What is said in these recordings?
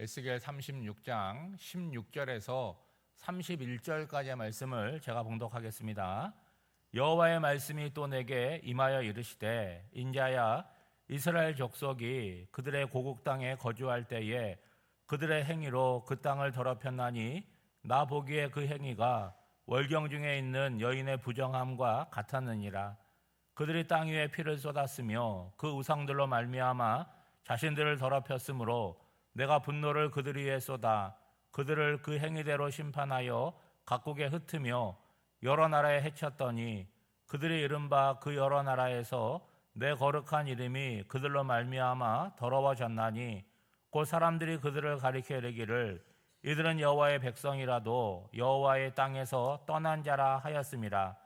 에스겔 36장 16절에서 31절까지의 말씀을 제가 봉독하겠습니다. 여호와의 말씀이 또 내게 임하여 이르시되, 인자야, 이스라엘 족속이 그들의 고국 땅에 거주할 때에 그들의 행위로 그 땅을 더럽혔나니 나 보기에 그 행위가 월경 중에 있는 여인의 부정함과 같았느니라. 그들이 땅 위에 피를 쏟았으며 그 우상들로 말미암아 자신들을 더럽혔으므로 내가 분노를 그들 위에 쏟아 그들을 그 행위대로 심판하여 각국에 흩으며 여러 나라에 해쳤더니 그들이 이른바 그 여러 나라에서 내 거룩한 이름이 그들로 말미암아 더러워졌나니 곧 사람들이 그들을 가리켜 이르기를 이들은 여호와의 백성이라도 여호와의 땅에서 떠난 자라 하였음이라.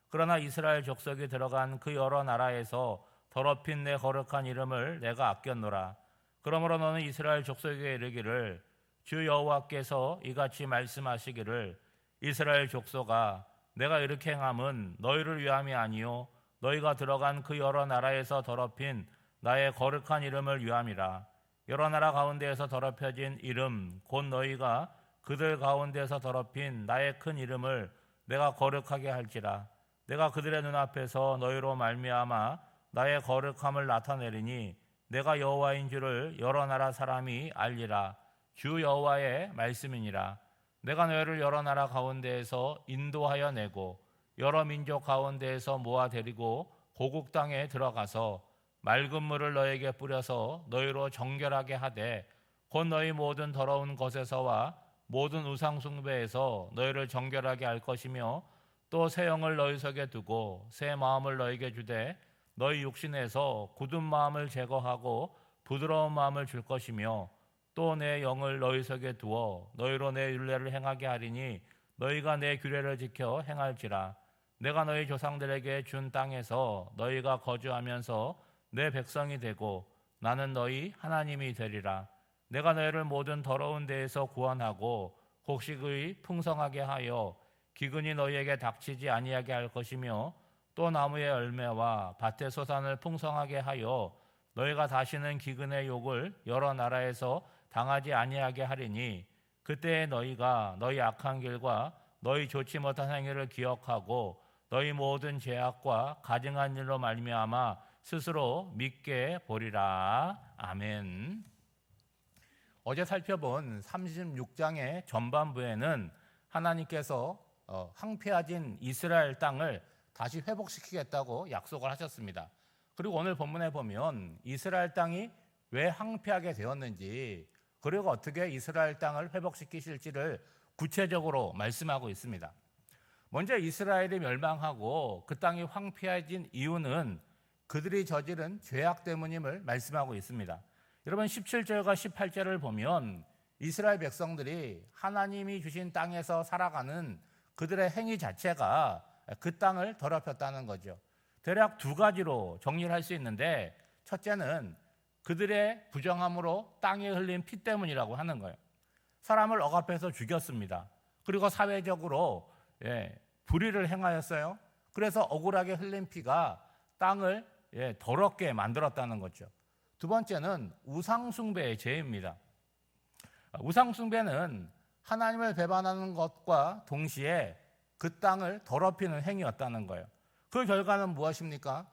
그러나 이스라엘 족속이 들어간 그 여러 나라에서 더럽힌 내 거룩한 이름을 내가 아꼈노라. 그러므로 너는 이스라엘 족속에게 이르기를 주 여호와께서 이같이 말씀하시기를 이스라엘 족속아, 내가 이렇게 행함은 너희를 위함이 아니요 너희가 들어간 그 여러 나라에서 더럽힌 나의 거룩한 이름을 위함이라. 여러 나라 가운데에서 더럽혀진 이름 곧 너희가 그들 가운데서 더럽힌 나의 큰 이름을 내가 거룩하게 할지라. 내가 그들의 눈앞에서 너희로 말미암아 나의 거룩함을 나타내리니 내가 여호와인 줄을 여러 나라 사람이 알리라. 주 여호와의 말씀이니라. 내가 너희를 여러 나라 가운데에서 인도하여 내고 여러 민족 가운데에서 모아 데리고 고국 땅에 들어가서 맑은 물을 너희에게 뿌려서 너희로 정결하게 하되 곧 너희 모든 더러운 것에서와 모든 우상 숭배에서 너희를 정결하게 할 것이며 또 새 영을 너희 속에 두고 새 마음을 너희에게 주되 너희 육신에서 굳은 마음을 제거하고 부드러운 마음을 줄 것이며 또 내 영을 너희 속에 두어 너희로 내 율례를 행하게 하리니 너희가 내 규례를 지켜 행할지라. 내가 너희 조상들에게 준 땅에서 너희가 거주하면서 내 백성이 되고 나는 너희 하나님이 되리라. 내가 너희를 모든 더러운 데에서 구원하고 곡식의 풍성하게 하여 기근이 너희에게 닥치지 아니하게 할 것이며 또 나무의 열매와 밭의 소산을 풍성하게 하여 너희가 다시는 기근의 욕을 여러 나라에서 당하지 아니하게 하리니 그때에 너희가 너희 악한 길과 너희 좋지 못한 행위를 기억하고 너희 모든 죄악과 가증한 일로 말미암아 스스로 믿게 보리라. 아멘. 어제 살펴본 36장의 전반부에는 하나님께서 황폐해진 이스라엘 땅을 다시 회복시키겠다고 약속을 하셨습니다. 그리고 오늘 본문에 보면 이스라엘 땅이 왜 황폐하게 되었는지 그리고 어떻게 이스라엘 땅을 회복시키실지를 구체적으로 말씀하고 있습니다. 먼저 이스라엘이 멸망하고 그 땅이 황폐해진 이유는 그들이 저지른 죄악 때문임을 말씀하고 있습니다. 여러분 17절과 18절을 보면 이스라엘 백성들이 하나님이 주신 땅에서 살아가는 그들의 행위 자체가 그 땅을 더럽혔다는 거죠. 대략 두 가지로 정리를 할 수 있는데 첫째는 그들의 부정함으로 땅에 흘린 피 때문이라고 하는 거예요. 사람을 억압해서 죽였습니다. 그리고 사회적으로 불의를 행하였어요. 그래서 억울하게 흘린 피가 땅을 더럽게 만들었다는 거죠. 두 번째는 우상숭배의 죄입니다. 우상숭배는 하나님을 배반하는 것과 동시에 그 땅을 더럽히는 행위였다는 거예요. 그 결과는 무엇입니까?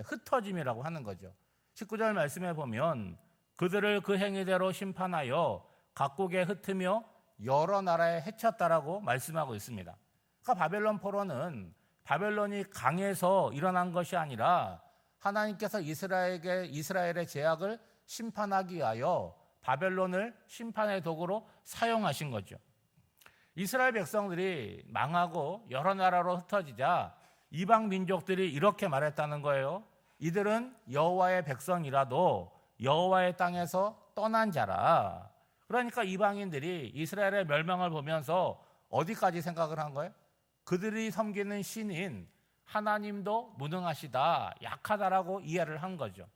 흩어짐이라고 하는 거죠. 19절 말씀에 보면 그들을 그 행위대로 심판하여 각국에 흩으며 여러 나라에 해쳤다라고 말씀하고 있습니다. 그러니까 바벨론 포로는 바벨론이 강해서 일어난 것이 아니라 하나님께서 이스라엘의 죄악을 심판하기 위하여 바벨론을 심판의 도구로 사용하신 거죠. 이스라엘 백성들이 망하고 여러 나라로 흩어지자 이방 민족들이 이렇게 말했다는 거예요. 이들은 여호와의 백성이라도 여호와의 땅에서 떠난 자라. 그러니까 이방인들이 이스라엘의 멸망을 보면서 어디까지 생각을 한 거예요? 그들이 섬기는 신인 하나님도 무능하시다, 약하다라고 이해를 한 거죠.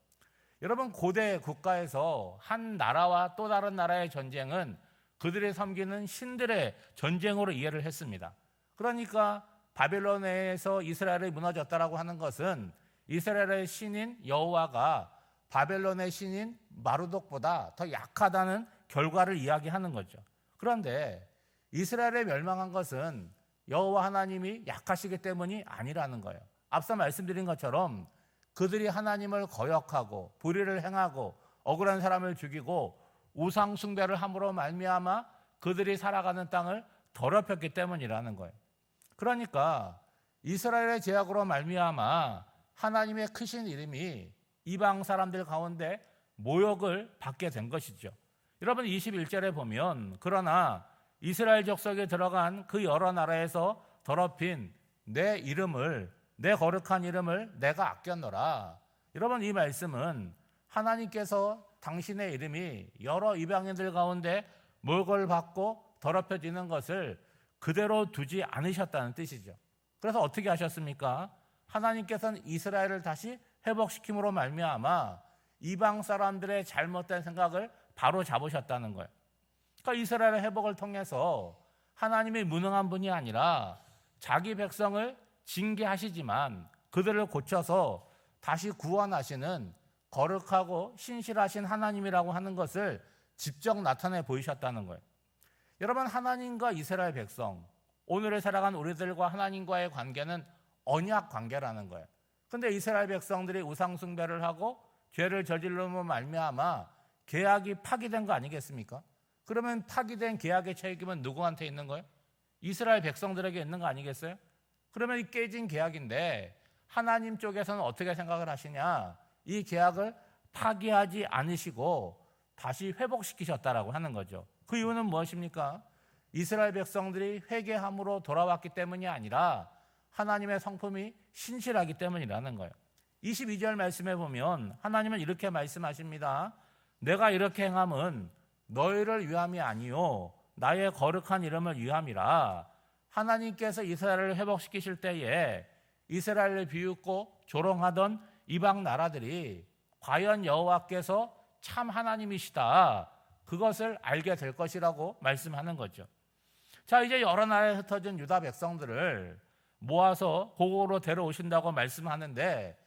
여러분 고대 국가에서 한 나라와 또 다른 나라의 전쟁은 그들이 섬기는 신들의 전쟁으로 이해를 했습니다. 그러니까 바벨론에서 이스라엘이 무너졌다라고 하는 것은 이스라엘의 신인 여호와가 바벨론의 신인 마르독보다 더 약하다는 결과를 이야기하는 거죠. 그런데 이스라엘에 멸망한 것은 여호와 하나님이 약하시기 때문이 아니라는 거예요. 앞서 말씀드린 것처럼 그들이 하나님을 거역하고 불의를 행하고 억울한 사람을 죽이고 우상 숭배를 함으로 말미암아 그들이 살아가는 땅을 더럽혔기 때문이라는 거예요. 그러니까 이스라엘의 죄악으로 말미암아 하나님의 크신 이름이 이방 사람들 가운데 모욕을 받게 된 것이죠. 여러분 21절에 보면 그러나 이스라엘 족속에 들어간 그 여러 나라에서 더럽힌 내 이름을, 내 거룩한 이름을 내가 아꼈노라. 여러분 이 말씀은 하나님께서 당신의 이름이 여러 이방인들 가운데 모욕을 받고 더럽혀지는 것을 그대로 두지 않으셨다는 뜻이죠. 그래서 어떻게 하셨습니까? 하나님께서는 이스라엘을 다시 회복시킴으로 말미암아 이방 사람들의 잘못된 생각을 바로 잡으셨다는 거예요. 그러니까 이스라엘의 회복을 통해서 하나님이 무능한 분이 아니라 자기 백성을 징계하시지만 그들을 고쳐서 다시 구원하시는 거룩하고 신실하신 하나님이라고 하는 것을 직접 나타내 보이셨다는 거예요. 여러분 하나님과 이스라엘 백성, 오늘을 살아간 우리들과 하나님과의 관계는 언약 관계라는 거예요. 그런데 이스라엘 백성들이 우상 숭배를 하고 죄를 저질러서 말미암아 계약이 파기된 거 아니겠습니까? 그러면 파기된 계약의 책임은 누구한테 있는 거예요? 이스라엘 백성들에게 있는 거 아니겠어요? 그러면 이 깨진 계약인데 하나님 쪽에서는 어떻게 생각을 하시냐? 이 계약을 파기하지 않으시고 다시 회복시키셨다라고 하는 거죠. 그 이유는 무엇입니까? 이스라엘 백성들이 회개함으로 돌아왔기 때문이 아니라 하나님의 성품이 신실하기 때문이라는 거예요. 22절 말씀에 보면 하나님은 이렇게 말씀하십니다. 내가 이렇게 행함은 너희를 위함이 아니요 나의 거룩한 이름을 위함이라. 하나님께서 이스라엘을 회복시키실 때에 이스라엘을 비웃고 조롱하던 이방 나라들이 과연 여호와께서 참 하나님이시다, 그것을 알게 될 것이라고 말씀하는 거죠. 자, 이제 여러 나라에 흩어진 유다 백성들을 모아서 고국으로 데려오신다고 말씀하는데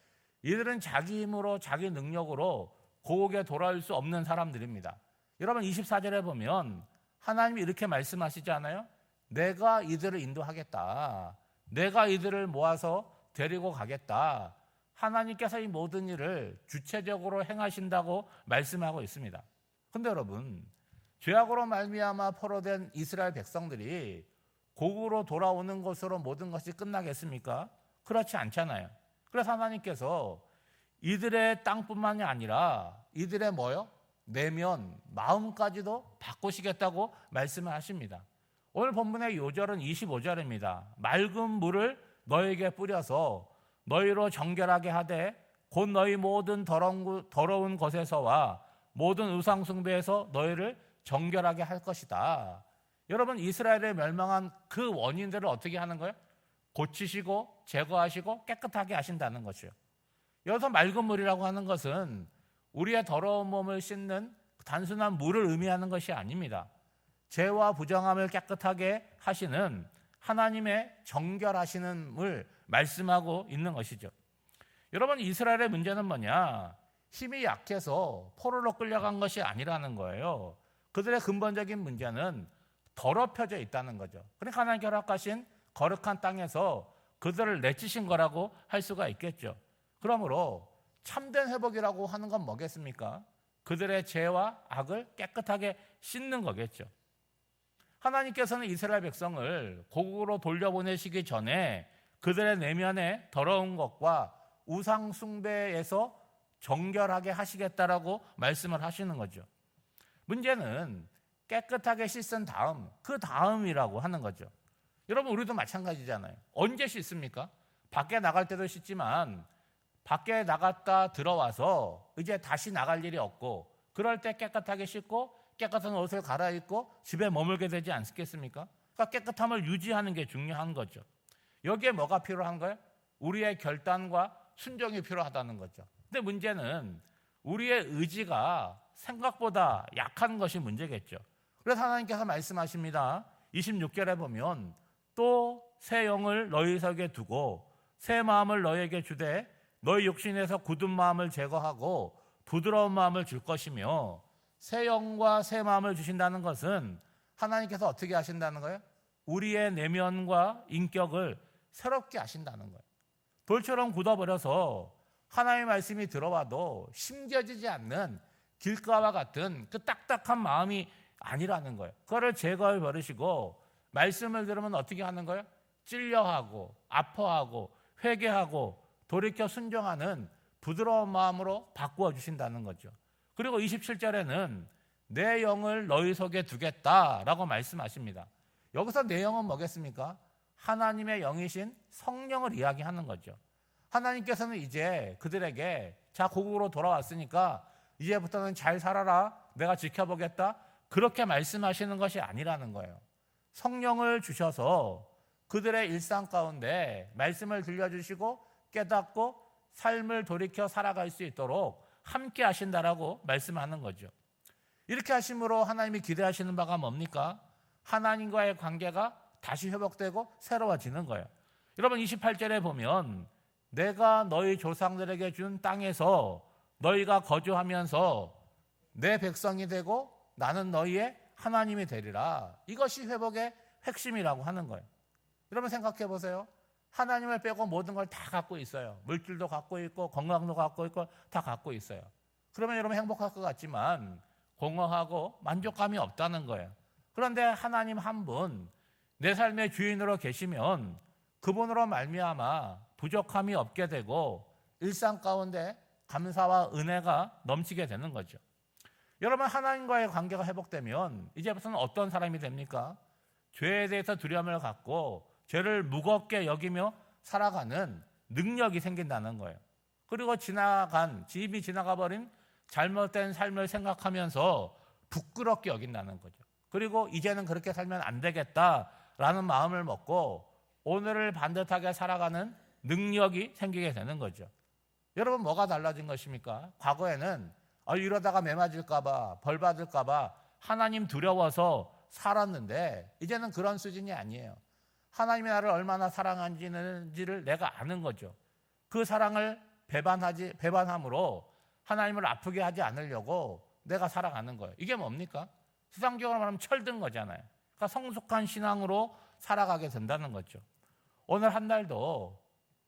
이들은 자기 힘으로 자기 능력으로 고국에 돌아올 수 없는 사람들입니다. 여러분 24절에 보면 하나님이 이렇게 말씀하시지 않아요? 내가 이들을 인도하겠다. 내가 이들을 모아서 데리고 가겠다. 하나님께서 이 모든 일을 주체적으로 행하신다고 말씀하고 있습니다. 그런데 여러분 죄악으로 말미암아 포로된 이스라엘 백성들이 고국으로 돌아오는 것으로 모든 것이 끝나겠습니까? 그렇지 않잖아요. 그래서 하나님께서 이들의 땅뿐만이 아니라 이들의 뭐요? 내면, 마음까지도 바꾸시겠다고 말씀을 하십니다. 오늘 본문의 요절은 25절입니다. 맑은 물을 너에게 뿌려서 너희로 정결하게 하되 곧 너희 모든 더러운 것에서와 모든 우상 숭배에서 너희를 정결하게 할 것이다. 여러분 이스라엘에 멸망한 그 원인들을 어떻게 하는 거예요? 고치시고 제거하시고 깨끗하게 하신다는 것이요. 여기서 맑은 물이라고 하는 것은 우리의 더러운 몸을 씻는 단순한 물을 의미하는 것이 아닙니다. 죄와 부정함을 깨끗하게 하시는 하나님의 정결하시는을 말씀하고 있는 것이죠. 여러분 이스라엘의 문제는 뭐냐? 힘이 약해서 포로로 끌려간 것이 아니라는 거예요. 그들의 근본적인 문제는 더럽혀져 있다는 거죠. 그러니까 하나님께 허락하신 거룩한 땅에서 그들을 내치신 거라고 할 수가 있겠죠. 그러므로 참된 회복이라고 하는 건 뭐겠습니까? 그들의 죄와 악을 깨끗하게 씻는 거겠죠. 하나님께서는 이스라엘 백성을 고국으로 돌려보내시기 전에 그들의 내면에 더러운 것과 우상 숭배에서 정결하게 하시겠다라고 말씀을 하시는 거죠. 문제는 깨끗하게 씻은 다음, 그 다음이라고 하는 거죠. 여러분 우리도 마찬가지잖아요. 언제 씻습니까? 밖에 나갈 때도 씻지만 밖에 나갔다 들어와서 이제 다시 나갈 일이 없고 그럴 때 깨끗하게 씻고 깨끗한 옷을 갈아입고 집에 머물게 되지 않겠습니까? 그러니까 깨끗함을 유지하는 게 중요한 거죠. 여기에 뭐가 필요한 거예요? 우리의 결단과 순종이 필요하다는 거죠. 근데 문제는 우리의 의지가 생각보다 약한 것이 문제겠죠. 그래서 하나님께서 말씀하십니다. 26절에 보면 또 새 영을 너희 속에 두고 새 마음을 너희에게 주되 너희 육신에서 굳은 마음을 제거하고 부드러운 마음을 줄 것이며 새 영과 새 마음을 주신다는 것은 하나님께서 어떻게 하신다는 거예요? 우리의 내면과 인격을 새롭게 하신다는 거예요. 돌처럼 굳어버려서 하나님의 말씀이 들어와도 심겨지지 않는 길가와 같은 그 딱딱한 마음이 아니라는 거예요. 그거를 제거해 버리시고 말씀을 들으면 어떻게 하는 거예요? 찔려하고 아파하고 회개하고 돌이켜 순종하는 부드러운 마음으로 바꾸어 주신다는 거죠. 그리고 27절에는 내 영을 너희 속에 두겠다라고 말씀하십니다. 여기서 내 영은 뭐겠습니까? 하나님의 영이신 성령을 이야기하는 거죠. 하나님께서는 이제 그들에게 자 고국으로 돌아왔으니까 이제부터는 잘 살아라, 내가 지켜보겠다, 그렇게 말씀하시는 것이 아니라는 거예요. 성령을 주셔서 그들의 일상 가운데 말씀을 들려주시고 깨닫고 삶을 돌이켜 살아갈 수 있도록 함께 하신다라고 말씀하는 거죠. 이렇게 하심으로 하나님이 기대하시는 바가 뭡니까? 하나님과의 관계가 다시 회복되고 새로워지는 거예요. 여러분 28절에 보면 내가 너희 조상들에게 준 땅에서 너희가 거주하면서 내 백성이 되고 나는 너희의 하나님이 되리라. 이것이 회복의 핵심이라고 하는 거예요. 여러분 생각해 보세요. 하나님을 빼고 모든 걸 다 갖고 있어요. 물질도 갖고 있고 건강도 갖고 있고 다 갖고 있어요. 그러면 여러분 행복할 것 같지만 공허하고 만족감이 없다는 거예요. 그런데 하나님 한 분 내 삶의 주인으로 계시면 그분으로 말미암아 부족함이 없게 되고 일상 가운데 감사와 은혜가 넘치게 되는 거죠. 여러분 하나님과의 관계가 회복되면 이제부터는 어떤 사람이 됩니까? 죄에 대해서 두려움을 갖고 죄를 무겁게 여기며 살아가는 능력이 생긴다는 거예요. 그리고 이미 지나가 버린 잘못된 삶을 생각하면서 부끄럽게 여긴다는 거죠. 그리고 이제는 그렇게 살면 안 되겠다라는 마음을 먹고 오늘을 반듯하게 살아가는 능력이 생기게 되는 거죠. 여러분 뭐가 달라진 것입니까? 과거에는 이러다가 매 맞을까 봐, 벌 받을까 봐 하나님 두려워서 살았는데 이제는 그런 수준이 아니에요. 하나님이 나를 얼마나 사랑하는지를 내가 아는 거죠. 그 사랑을 배반함으로 하나님을 아프게 하지 않으려고 내가 살아가는 거예요. 이게 뭡니까? 세상적으로 말하면 철든 거잖아요. 그러니까 성숙한 신앙으로 살아가게 된다는 거죠. 오늘 한 달도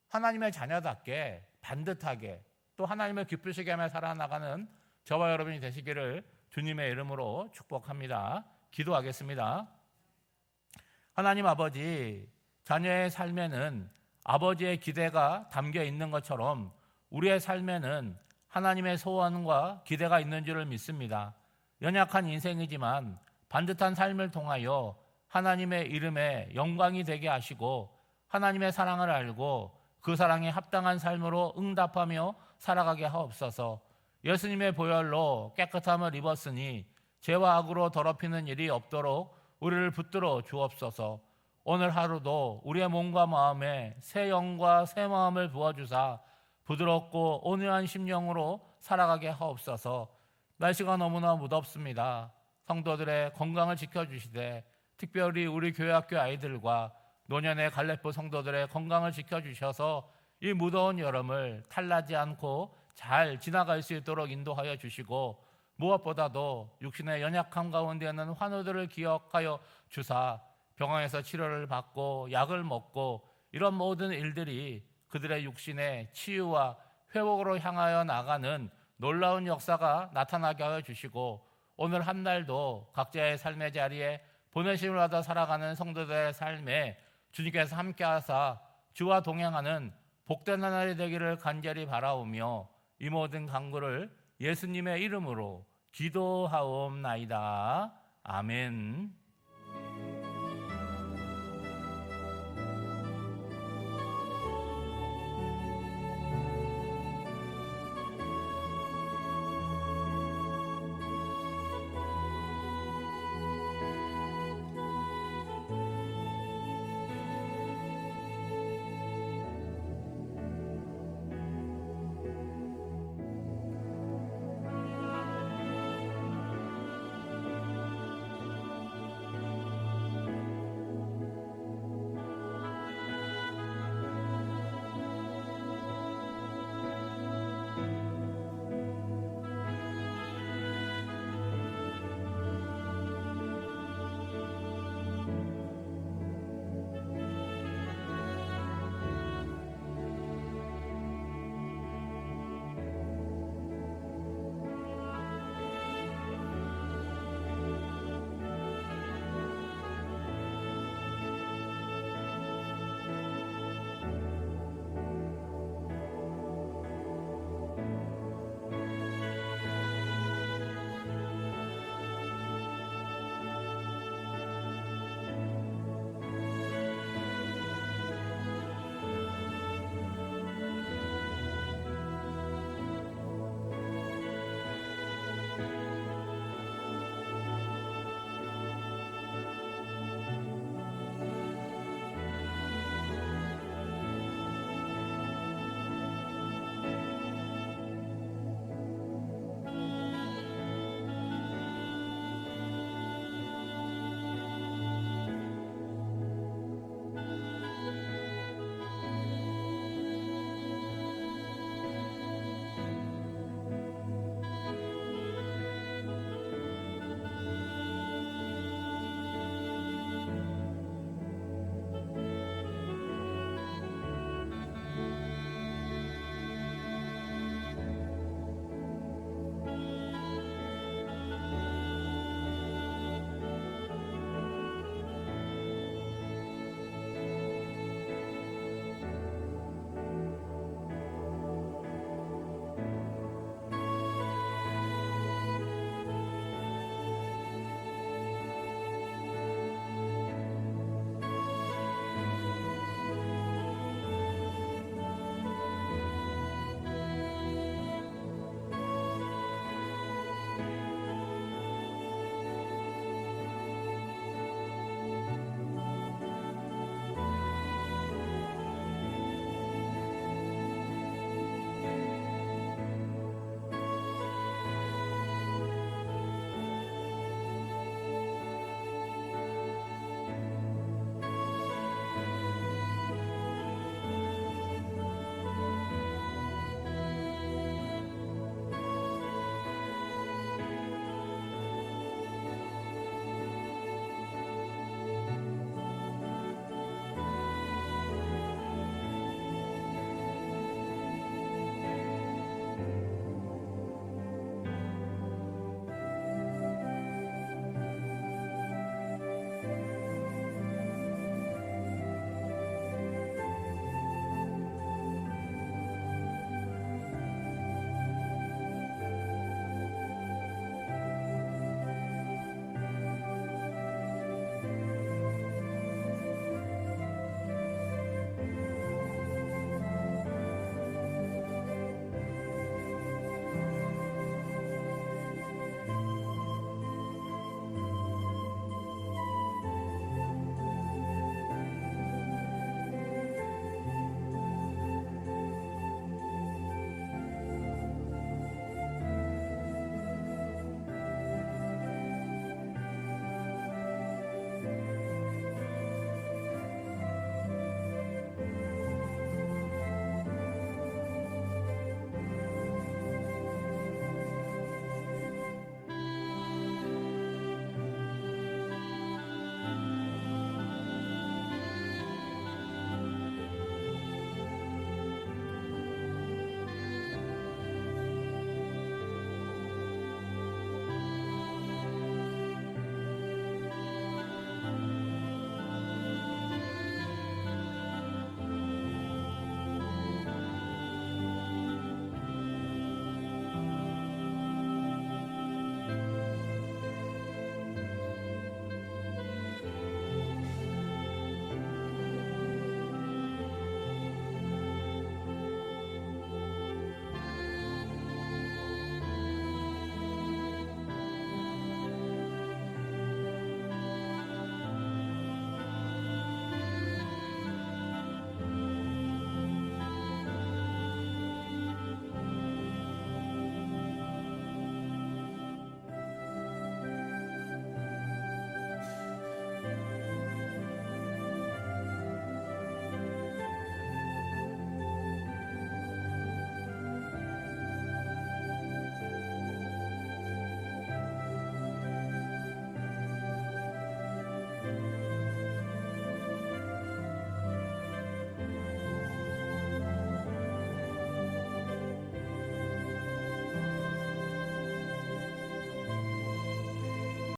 하나님의 자녀답게 반듯하게 또 하나님을 기쁘시게 하며 살아나가는 저와 여러분이 되시기를 주님의 이름으로 축복합니다. 기도하겠습니다. 하나님 아버지, 자녀의 삶에는 아버지의 기대가 담겨 있는 것처럼 우리의 삶에는 하나님의 소원과 기대가 있는 줄을 믿습니다. 연약한 인생이지만 반듯한 삶을 통하여 하나님의 이름에 영광이 되게 하시고 하나님의 사랑을 알고 그 사랑에 합당한 삶으로 응답하며 살아가게 하옵소서. 예수님의 보혈로 깨끗함을 입었으니 죄와 악으로 더럽히는 일이 없도록 우리를 붙들어 주옵소서. 오늘 하루도 우리의 몸과 마음에 새 영과 새 마음을 부어주사 부드럽고 온유한 심령으로 살아가게 하옵소서. 날씨가 너무나 무덥습니다. 성도들의 건강을 지켜주시되 특별히 우리 교회학교 아이들과 노년의 갈렙부 성도들의 건강을 지켜주셔서 이 무더운 여름을 탈나지 않고 잘 지나갈 수 있도록 인도하여 주시고 무엇보다도 육신의 연약함 가운데 있는 환우들을 기억하여 주사 병원에서 치료를 받고 약을 먹고 이런 모든 일들이 그들의 육신의 치유와 회복으로 향하여 나가는 놀라운 역사가 나타나게 하여 주시고 오늘 한 날도 각자의 삶의 자리에 보내심을 받아 살아가는 성도들의 삶에 주님께서 함께하사 주와 동행하는 복된 하늘이 되기를 간절히 바라오며 이 모든 간구를 예수님의 이름으로 기도하옵나이다. 아멘.